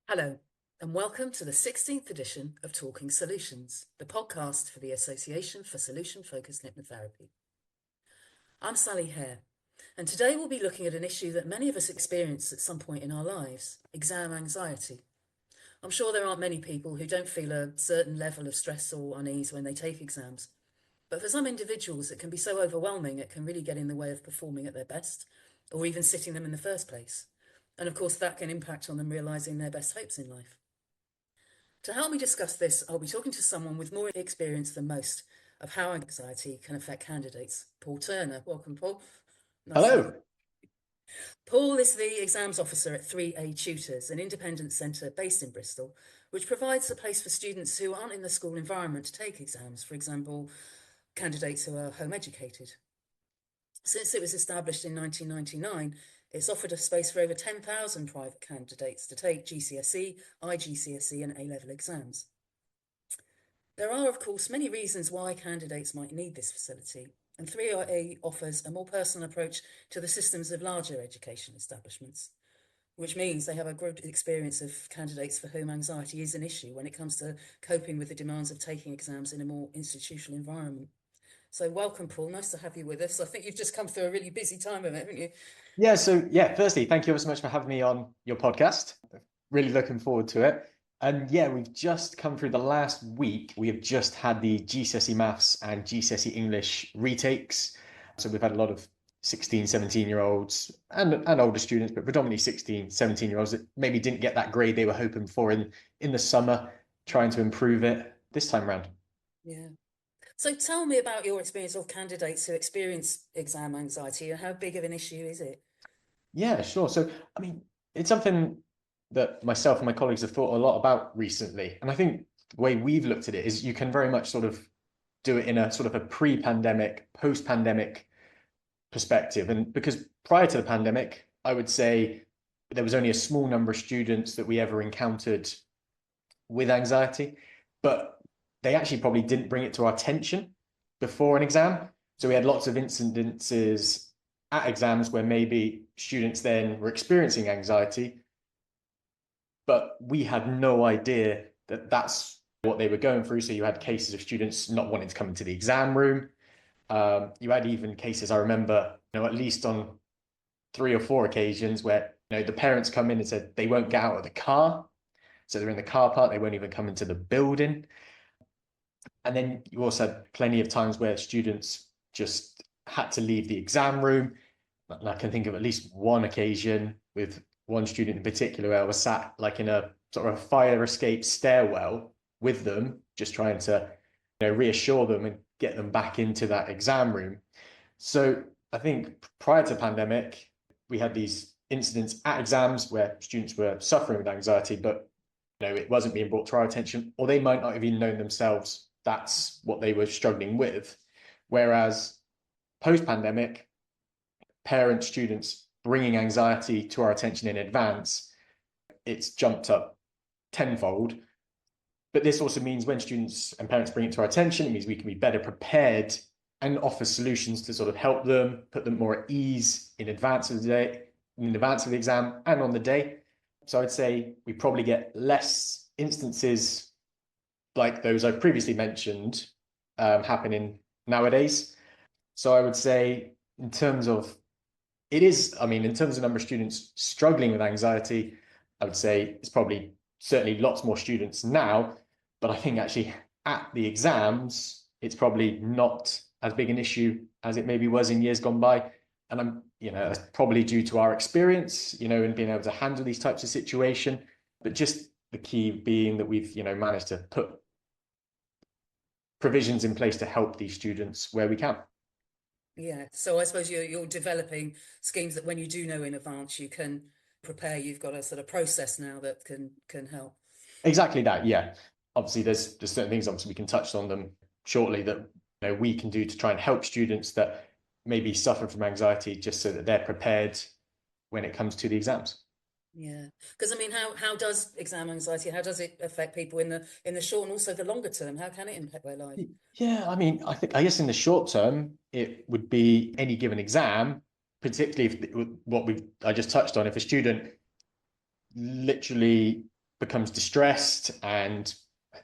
Hello, and welcome to the 16th edition of Talking Solutions, the podcast for the Association for Solution Focused Hypnotherapy. I'm Sally Hare, and today we'll be looking at an issue that many of us experience at some point in our lives: exam anxiety. I'm sure there aren't many people who don't feel a certain level of stress or unease when they take exams, but for some individuals it can be so overwhelming it can really get in the way of performing at their best, or even sitting them in the first place. And of course that can impact on them realising their best hopes in life. To help me discuss this, I'll be talking to someone with more experience than most of how anxiety can affect candidates. Paul Turner. Welcome, Paul. Nice to have you. Hello. Paul is the exams officer at 3A Tutors, an independent centre based in Bristol, which provides a place for students who aren't in the school environment to take exams, for example, candidates who are home educated. Since it was established in 1999, it's offered a space for over 10,000 private candidates to take GCSE, IGCSE and A-level exams. There are, of course, many reasons why candidates might need this facility, and 3A offers a more personal approach to the systems of larger education establishments, which means they have a good experience of candidates for whom anxiety is an issue when it comes to coping with the demands of taking exams in a more institutional environment. So welcome, Paul. Nice to have you with us. I think you've just come through a really busy time of it, haven't you? Firstly, thank you ever so much for having me on your podcast. Really looking forward to it. And yeah, we've just come through the last week. We have just had the GCSE Maths and GCSE English retakes. So we've had a lot of 16, 17-year-olds and older students, but predominantly 16, 17-year-olds that maybe didn't get that grade they were hoping for in the summer, trying to improve it this time around. Yeah. So tell me about your experience of candidates who experience exam anxiety and how big of an issue is it? Yeah, sure. So, I mean, it's something that myself and my colleagues have thought a lot about recently. And I think the way we've looked at it is you can very much sort of do it in a sort of a pre-pandemic, post-pandemic perspective. And because prior to the pandemic, I would say there was only a small number of students that we ever encountered with anxiety, but they actually probably didn't bring it to our attention before an exam. So we had lots of incidences at exams where maybe students then were experiencing anxiety, but we had no idea that that's what they were going through. So you had cases of students not wanting to come into the exam room. You had even cases, I remember, at least on 3 or 4 occasions where, the parents come in and said they won't get out of the car. So they're in the car park, they won't even come into the building. And then you also had plenty of times where students just had to leave the exam room. And I can think of at least one occasion with one student in particular where I was sat like in a sort of a fire escape stairwell with them, just trying to, reassure them and get them back into that exam room. So I think prior to pandemic, we had these incidents at exams where students were suffering with anxiety, but it wasn't being brought to our attention, or they might not have even known themselves that's what they were struggling with. Whereas post-pandemic, parents, students bringing anxiety to our attention in advance, it's jumped up tenfold. But this also means when students and parents bring it to our attention, it means we can be better prepared and offer solutions to sort of help them, put them more at ease in advance of the day, in advance of the exam and on the day. So I'd say we probably get less instances like those I've previously mentioned happening nowadays. So I would say in terms of in terms of number of students struggling with anxiety, I would say it's probably certainly lots more students now, but I think actually at the exams, it's probably not as big an issue as it maybe was in years gone by. And that's probably due to our experience, in being able to handle these types of situation, but just the key being that we've, managed to put provisions in place to help these students where we can. Yeah, so I suppose you're developing schemes that when you do know in advance, you can prepare. You've got a sort of process now that can help. Exactly that, yeah. Obviously, there's certain things, obviously, we can touch on them shortly that we can do to try and help students that maybe suffer from anxiety just so that they're prepared when it comes to the exams. Yeah, because I mean, how does exam anxiety? How does it affect people in the short and also the longer term? How can it impact their life? Yeah, I guess in the short term, it would be any given exam, particularly if I just touched on, if a student literally becomes distressed and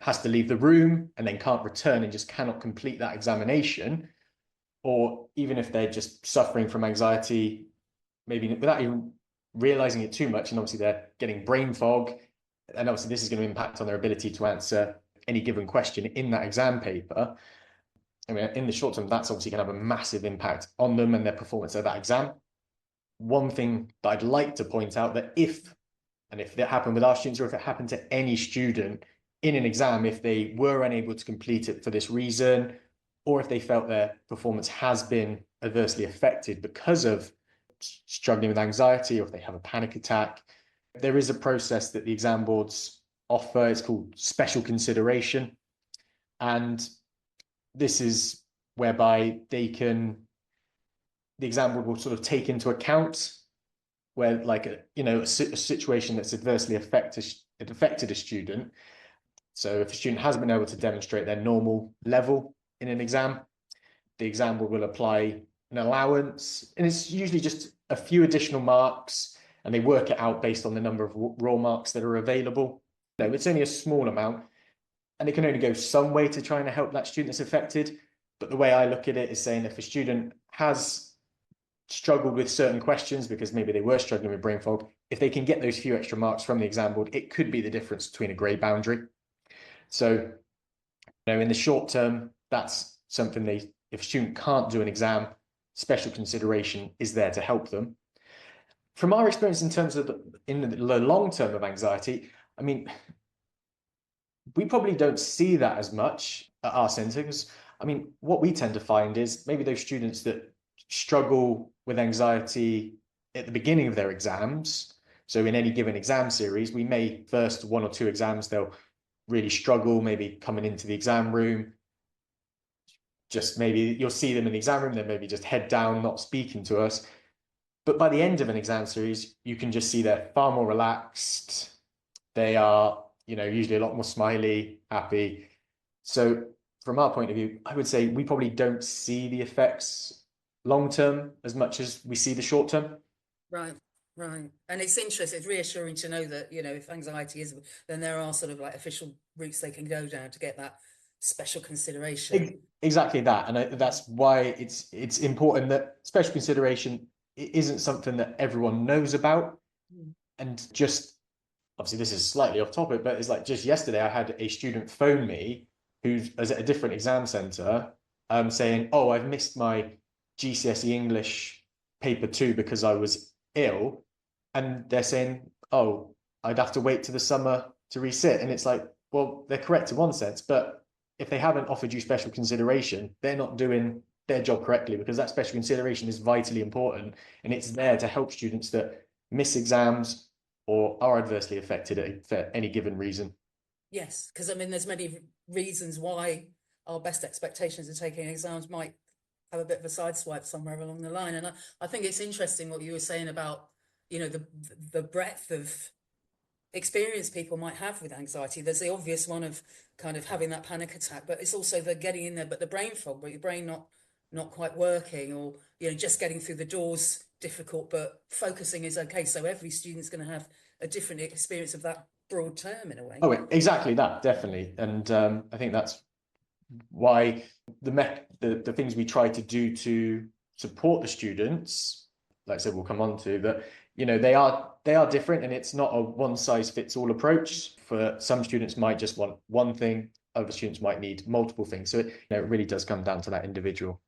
has to leave the room and then can't return and just cannot complete that examination, or even if they're just suffering from anxiety, maybe without even realizing it too much, and obviously they're getting brain fog, and obviously this is going to impact on their ability to answer any given question in that exam paper. I mean, in the short term, that's obviously going to have a massive impact on them and their performance of that exam. One thing that I'd like to point out, that if that happened with our students, or if it happened to any student in an exam, if they were unable to complete it for this reason, or if they felt their performance has been adversely affected because of struggling with anxiety, or if they have a panic attack, there is a process that the exam boards offer. It's called special consideration. And this is whereby the exam board will sort of take into account where, like, a situation that's adversely affected a student. So if a student hasn't been able to demonstrate their normal level in an exam, the exam board will apply an allowance, and it's usually just a few additional marks, and they work it out based on the number of raw marks that are available. No, it's only a small amount, and it can only go some way to trying to help that student that's affected. But the way I look at it is saying, if a student has struggled with certain questions because maybe they were struggling with brain fog, if they can get those few extra marks from the exam board, it could be the difference between a grade boundary. So, in the short term, that's something if a student can't do an exam, special consideration is there to help them. From our experience in terms of in the long term of anxiety, I mean, we probably don't see that as much at our centre, because, I mean, what we tend to find is maybe those students that struggle with anxiety at the beginning of their exams. So in any given exam series, we may first 1 or 2 exams, they'll really struggle, maybe coming into the exam room. Just maybe you'll see them in the exam room, they're maybe just head down, not speaking to us. But by the end of an exam series, you can just see they're far more relaxed. They are, usually a lot more smiley, happy. So from our point of view, I would say we probably don't see the effects long term as much as we see the short term. Right, right. And it's interesting, it's reassuring to know that, if anxiety is, then there are sort of like official routes they can go down to get that special consideration. Exactly that. And that's why it's important that special consideration isn't something that everyone knows about. And just, obviously this is slightly off topic, but it's like just yesterday I had a student phone me who was at a different exam center, saying, oh, I've missed my GCSE English paper 2 because I was ill. And they're saying, oh, I'd have to wait to the summer to resit. And it's like, well, they're correct in one sense, but if they haven't offered you special consideration, they're not doing their job correctly, because that special consideration is vitally important, and it's there to help students that miss exams or are adversely affected for any given reason. Yes, because I mean, there's many reasons why our best expectations of taking exams might have a bit of a sideswipe somewhere along the line. And I think it's interesting what you were saying about, the breadth of experience people might have with anxiety. There's the obvious one of kind of having that panic attack, but it's also the getting in there, but the brain fog, but your brain not quite working, or just getting through the doors difficult, but focusing is okay. So every student's going to have a different experience of that broad term in a way. Oh, exactly that, definitely. And I think that's why the things we try to do to support the students, like I said, we'll come on to that, they are different, and it's not a one size fits all approach. For some students might just want one thing, other students might need multiple things. So it really does come down to that individual.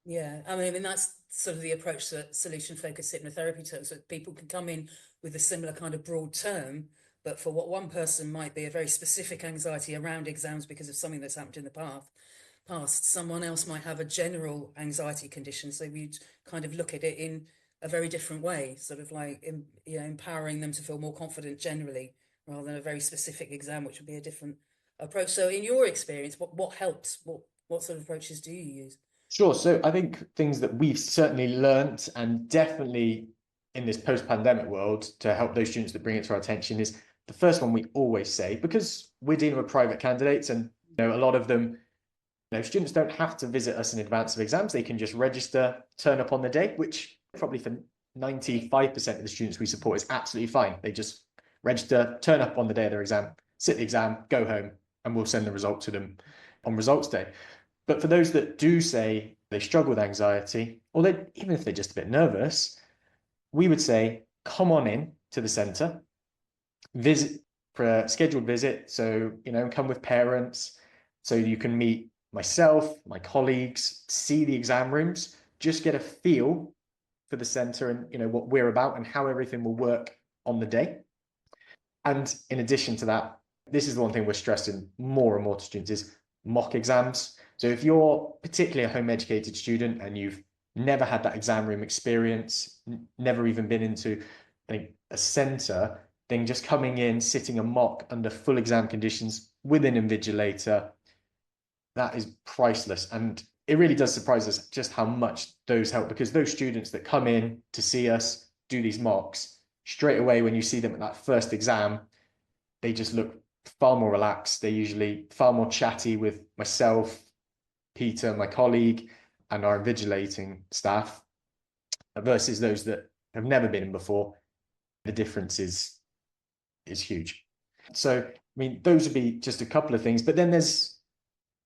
Yeah, I mean that's sort of the approach that Solution Focused Hypnotherapy took, so people can come in with a similar kind of broad term, but for what one person might be a very specific anxiety around exams because of something that's happened in the past, someone else might have a general anxiety condition. So we'd kind of look at it in a very different way, sort of like empowering them to feel more confident generally, rather than a very specific exam, which would be a different approach. So in your experience, what helps? What sort of approaches do you use? Sure. So I think things that we've certainly learnt, and definitely in this post-pandemic world, to help those students that bring it to our attention, is the first one we always say, because we're dealing with private candidates, and a lot of them, students don't have to visit us in advance of exams. They can just register, turn up on the day, which probably for 95% of the students we support is absolutely fine. They just register, turn up on the day of their exam, sit the exam, go home, and we'll send the result to them on results day. But for those that do say they struggle with anxiety, or even if they're just a bit nervous, we would say, come on in to the centre, visit for a scheduled visit. So, come with parents so you can meet myself, my colleagues, see the exam rooms, just get a feel for the centre and, what we're about and how everything will work on the day. And in addition to that, this is the one thing we're stressing more and more to students is mock exams. So if you're particularly a home educated student and you've never had that exam room experience, never even been into a centre, then just coming in, sitting a mock under full exam conditions with an invigilator, that is priceless. And it really does surprise us just how much those help, because those students that come in to see us do these mocks, straight away when you see them at that first exam, they just look far more relaxed. They're usually far more chatty with myself, Peter, my colleague, and our invigilating staff versus those that have never been in before. The difference is huge. So, I mean, those would be just a couple of things, but then there's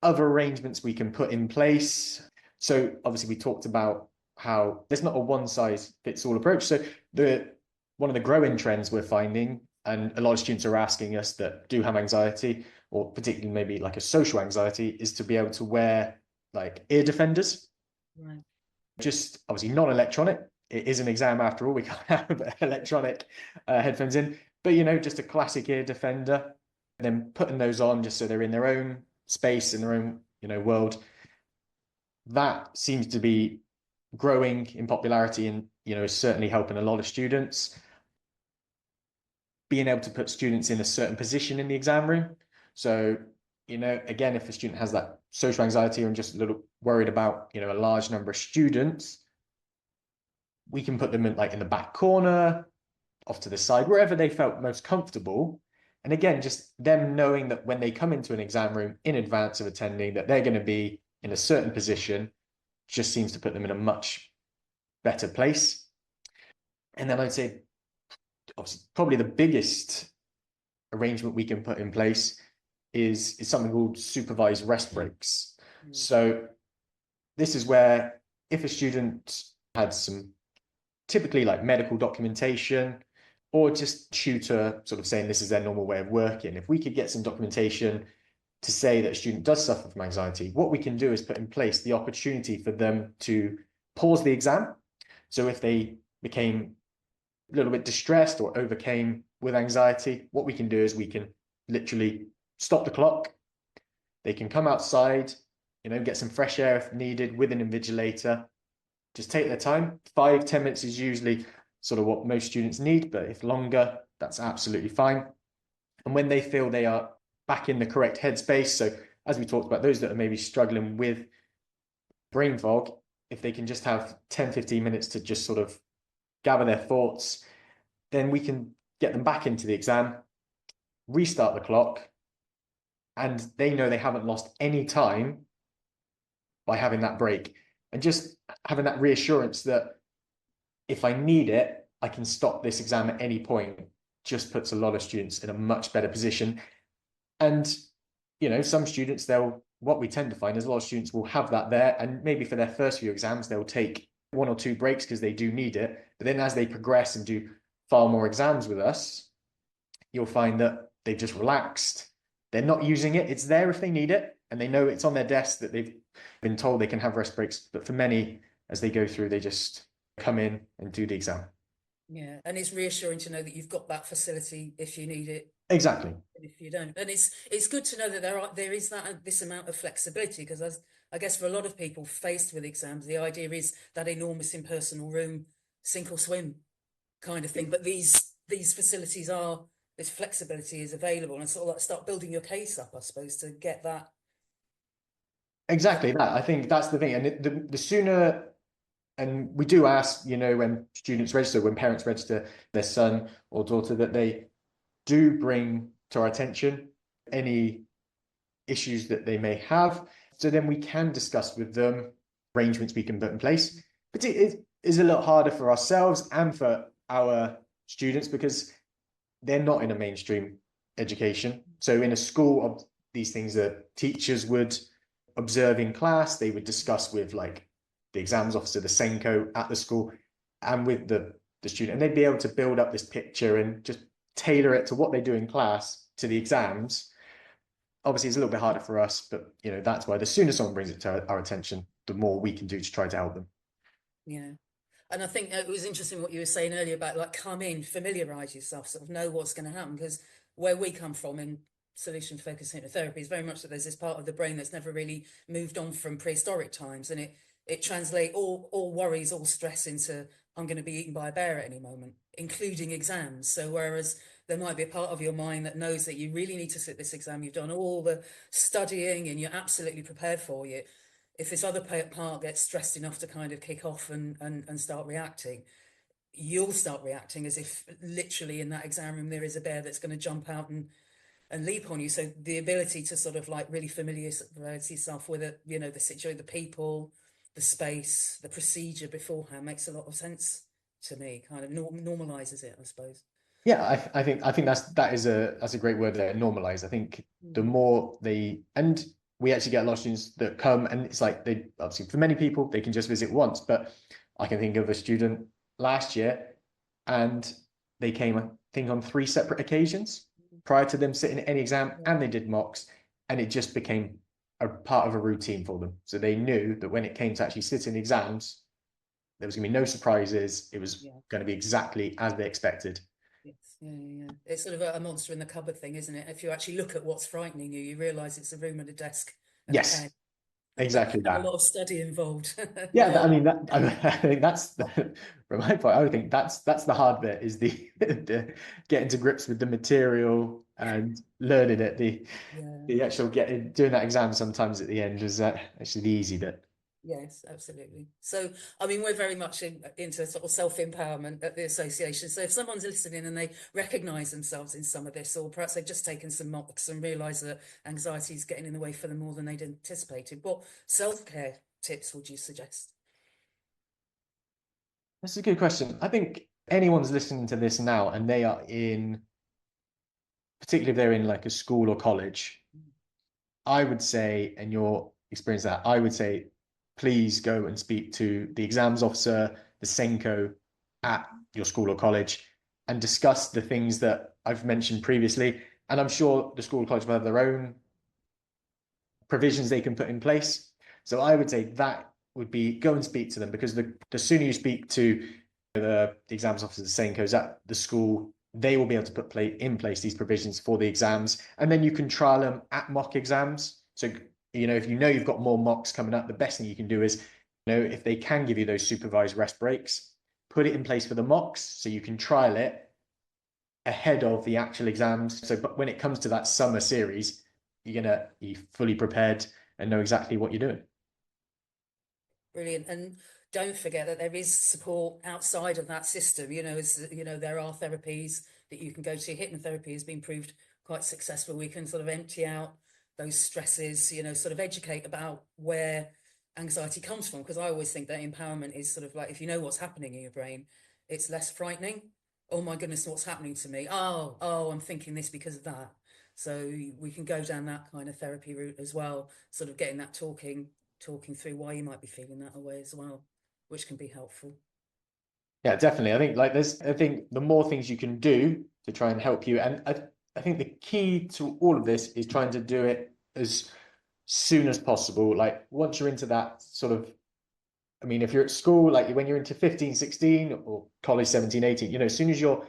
other arrangements we can put in place. So obviously we talked about how there's not a one size fits all approach. So one of the growing trends we're finding, and a lot of students are asking us that do have anxiety, or particularly maybe like a social anxiety, is to be able to wear like ear defenders. Right. Just obviously non-electronic. It is an exam after all. We can't have electronic headphones in, but just a classic ear defender. And then putting those on just so they're in their own space, in their own world. That seems to be growing in popularity and is certainly helping a lot of students. Being able to put students in a certain position in the exam room. So, again, if a student has that social anxiety and just a little worried about, a large number of students, we can put them in the back corner, off to the side, wherever they felt most comfortable. And again, just them knowing that when they come into an exam room in advance of attending, that they're going to be in a certain position, just seems to put them in a much better place. And then I'd say, obviously, probably the biggest arrangement we can put in place is something called supervised rest breaks. So this is where if a student had some typically like medical documentation, or just tutor sort of saying this is their normal way of working, if we could get some documentation to say that a student does suffer from anxiety, what we can do is put in place the opportunity for them to pause the exam. So if they became a little bit distressed or overcame with anxiety, what we can do is we can literally stop the clock. They can come outside, get some fresh air if needed with an invigilator. Just take their time. 5-10 minutes is usually sort of what most students need, but if longer, that's absolutely fine. And when they feel they are back in the correct headspace, so as we talked about, those that are maybe struggling with brain fog, if they can just have 10-15 minutes to just sort of gather their thoughts, then we can get them back into the exam, restart the clock, and they know they haven't lost any time by having that break. And just having that reassurance that if I need it, I can stop this exam at any point, just puts a lot of students in a much better position. And, some students, what we tend to find is a lot of students will have that there, and maybe for their first few exams, they'll take 1 or 2 breaks because they do need it. But then as they progress and do far more exams with us, you'll find that they've just relaxed. They're not using it. It's there if they need it, and they know it's on their desk that they've been told they can have rest breaks. But for many, as they go through, they just come in and do the exam. Yeah, and it's reassuring to know that you've got that facility if you need it. Exactly. And if you don't, and it's good to know that there is this amount of flexibility, because I guess for a lot of people faced with exams, the idea is that enormous impersonal room, sink or swim kind of thing. But these facilities this flexibility is available, and sort of like start building your case up, I suppose, to get that. Exactly that. I think that's the thing. And the sooner, and we do ask, when students register, when parents register their son or daughter, that they do bring to our attention any issues that they may have. So then we can discuss with them arrangements we can put in place. But it is a lot harder for ourselves and for our students, because they're not in a mainstream education. So in a school, of these things that teachers would observe in class, they would discuss with like the exams officer, the Senko at the school, and with the student, and they'd be able to build up this picture and just tailor it to what they do in class to the exams. Obviously, it's a little bit harder for us, but that's why the sooner someone brings it to our attention, the more we can do to try to help them. Yeah. And I think it was interesting what you were saying earlier about like come in, familiarize yourself, sort of know what's going to happen. Because where we come from in solution focused hypnotherapy is very much that there's this part of the brain that's never really moved on from prehistoric times, and it translates all worries, all stress into I'm going to be eaten by a bear at any moment, including exams. So whereas there might be a part of your mind that knows that you really need to sit this exam, you've done all the studying and you're absolutely prepared for it, if this other part gets stressed enough to kind of kick off and start reacting, you'll start reacting as if literally in that exam room there is a bear that's going to jump out and leap on you. So the ability to sort of like really familiarize yourself with it, the situation, the people, the space, the procedure beforehand makes a lot of sense to me. Kind of normalizes it, I suppose. Yeah, I think that's a great word there, normalize. I think the Mm. more and we actually get a lot of students that come, and it's like they obviously for many people they can just visit once, but I can think of a student last year and they came, I think, on 3 separate occasions prior to them sitting any exam, and they did mocks, and it just became a part of a routine for them. So they knew that when it came to actually sitting exams, there was going to be no surprises. It was Yeah. going to be exactly as they expected. Yes. Yeah. It's sort of a monster in the cupboard thing, isn't it? If you actually look at what's frightening you, you realise it's a room and a desk and a Yes, pen exactly and a that. lot of study involved. Yeah, I mean I think that's from my point. I would think that's the hard bit is the getting to grips with the material and learning it. The Yeah. the actual getting doing that exam sometimes at the end is actually the easy bit. Yes, absolutely. So, I mean, we're very much into sort of self-empowerment at the association. So, if someone's listening and they recognise themselves in some of this, or perhaps they've just taken some mocks and realise that anxiety is getting in the way for them more than they'd anticipated, what self-care tips would you suggest? That's a good question. I think anyone's listening to this now and they are particularly if they're in like a school or college, I would say, and your experience that, I would say, please go and speak to the exams officer, the Senko at your school or college, and discuss the things that I've mentioned previously. And I'm sure the school or college will have their own provisions they can put in place. So I would say that would be go and speak to them, because the sooner you speak to the exams officers, the Senkos at the school, they will be able to put in place these provisions for the exams, and then you can trial them at mock exams. So if you've got more mocks coming up, the best thing you can do is, if they can give you those supervised rest breaks, put it in place for the mocks so you can trial it ahead of the actual exams. So, but when it comes to that summer series, you're gonna be fully prepared and know exactly what you're doing. Brilliant. And don't forget that there is support outside of that system. There are therapies that you can go to. Hypnotherapy has been proved quite successful. We can sort of empty out those stresses, sort of educate about where anxiety comes from. Because I always think that empowerment is sort of like if you know what's happening in your brain, it's less frightening. Oh my goodness, what's happening to me? Oh, I'm thinking this because of that. So we can go down that kind of therapy route as well, sort of getting that talking through why you might be feeling that way as well, which can be helpful. Yeah, definitely. I think I think the more things you can do to try and help you, and I think the key to all of this is trying to do it as soon as possible. Like once you're into that sort of, I mean, if you're at school, like when you're into 15, 16 or college 17, 18, as soon as you're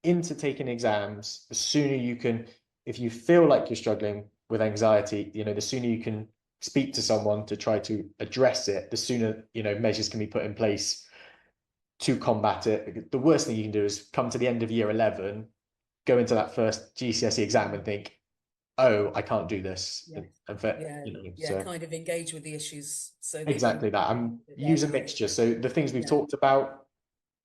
into taking exams, the sooner you can, if you feel like you're struggling with anxiety, the sooner you can speak to someone to try to address it, the sooner, measures can be put in place to combat it. The worst thing you can do is come to the end of year 11, go into that first GCSE exam and think, oh, I can't do this. Yes. And for, Yeah, so kind of engage with the issues so that you exactly that. I'm right use a now. mixture. So the things we've Yeah. talked about,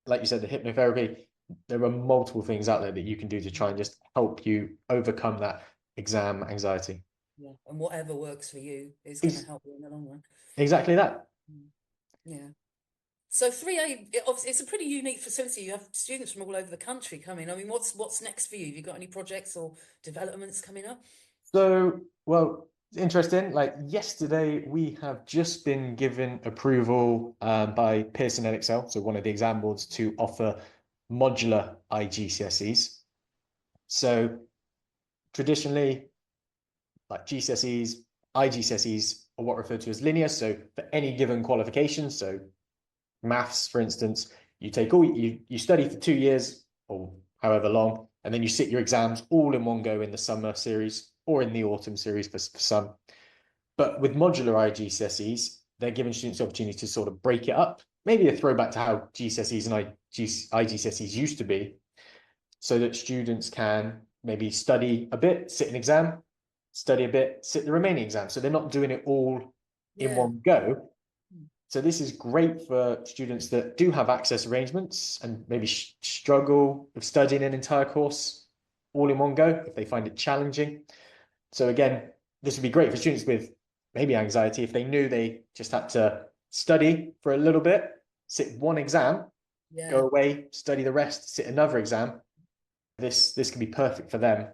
like you said, the hypnotherapy, there are multiple things out there that you can do to try and just help you overcome that exam anxiety. Yeah. And whatever works for you is going to Ex- help you in the long run. exactly that. Mm. Yeah. So 3A, obviously, it's a pretty unique facility. You have students from all over the country coming. I mean, what's next for you? Have you got any projects or developments coming up? So, well, interesting. Like yesterday, we have just been given approval by Pearson Edexcel, so one of the exam boards, to offer modular IGCSEs. So traditionally, like GCSEs, IGCSEs are what are referred to as linear. So for any given qualification, so maths, for instance, you take all you study for 2 years or however long, and then you sit your exams all in one go in the summer series or in the autumn series for some. But with modular IGCSEs, they're giving students the opportunity to sort of break it up, maybe a throwback to how GCSEs and IGCSEs used to be, so that students can maybe study a bit, sit an exam, study a bit, sit the remaining exam. So they're not doing it all in Yeah, one go. So this is great for students that do have access arrangements and maybe struggle with studying an entire course all in one go if they find it challenging. So again, this would be great for students with maybe anxiety if they knew they just had to study for a little bit, sit one exam, yeah, go away, study the rest, sit another exam. This can be perfect for them.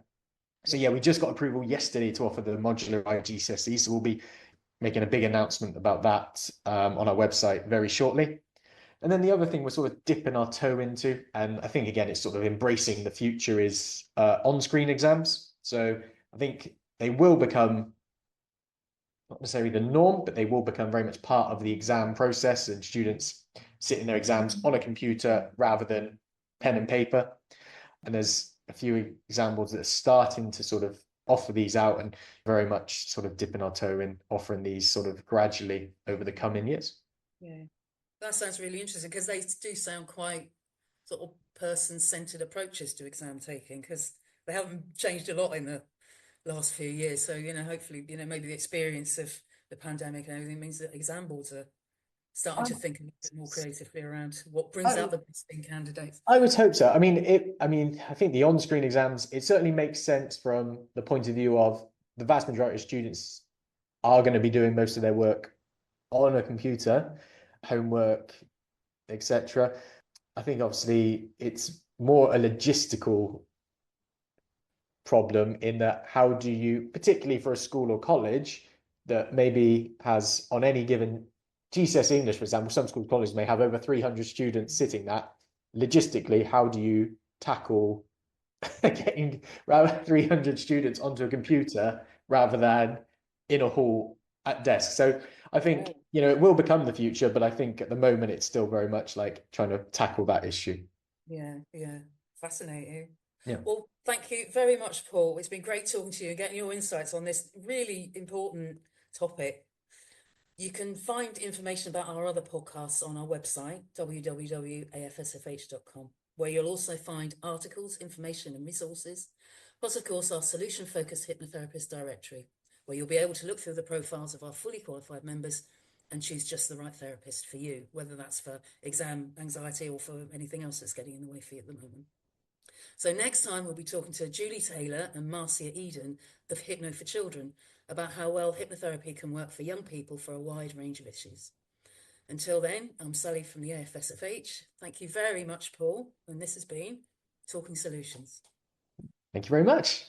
So yeah, yeah, we just got approval yesterday to offer the modular IGCSE. So we'll be making a big announcement about that on our website very shortly. And then the other thing we're sort of dipping our toe into, and I think again it's sort of embracing the future, is on-screen exams. So I think they will become not necessarily the norm, but they will become very much part of the exam process, and students sitting their exams on a computer rather than pen and paper. And there's a few exam boards that are starting to sort of offer these out, and very much sort of dipping our toe in offering these sort of gradually over the coming years. yeah. That sounds really interesting because they do sound quite sort of person-centered approaches to exam taking because they haven't changed a lot in the last few years. So, hopefully, maybe the experience of the pandemic and everything means that exam boards are starting I, to think a little bit more creatively around what brings I, out the best in candidates. I would hope so. I mean, I think the on-screen exams, it certainly makes sense from the point of view of the vast majority of students are going to be doing most of their work on a computer, homework, etc. I think obviously it's more a logistical problem in that how do you, particularly for a school or college that maybe has on any given GCSE English, for example, some schools colleges may have over 300 students sitting that. Logistically, how do you tackle getting rather 300 students onto a computer rather than in a hall at desk? So I think, it will become the future, but I think at the moment it's still very much like trying to tackle that issue. Yeah, yeah. Fascinating. Yeah. Well, thank you very much, Paul. It's been great talking to you and getting your insights on this really important topic. You can find information about our other podcasts on our website, www.afsfh.com, where you'll also find articles, information, and resources, plus, of course, our Solution Focused Hypnotherapist directory, where you'll be able to look through the profiles of our fully qualified members and choose just the right therapist for you, whether that's for exam anxiety or for anything else that's getting in the way for you at the moment. So next time we'll be talking to Julie Taylor and Marcia Eden of Hypno for Children about how well hypnotherapy can work for young people for a wide range of issues. Until then, I'm Sally from the AFSFH. Thank you very much, Paul, and this has been Talking Solutions. Thank you very much.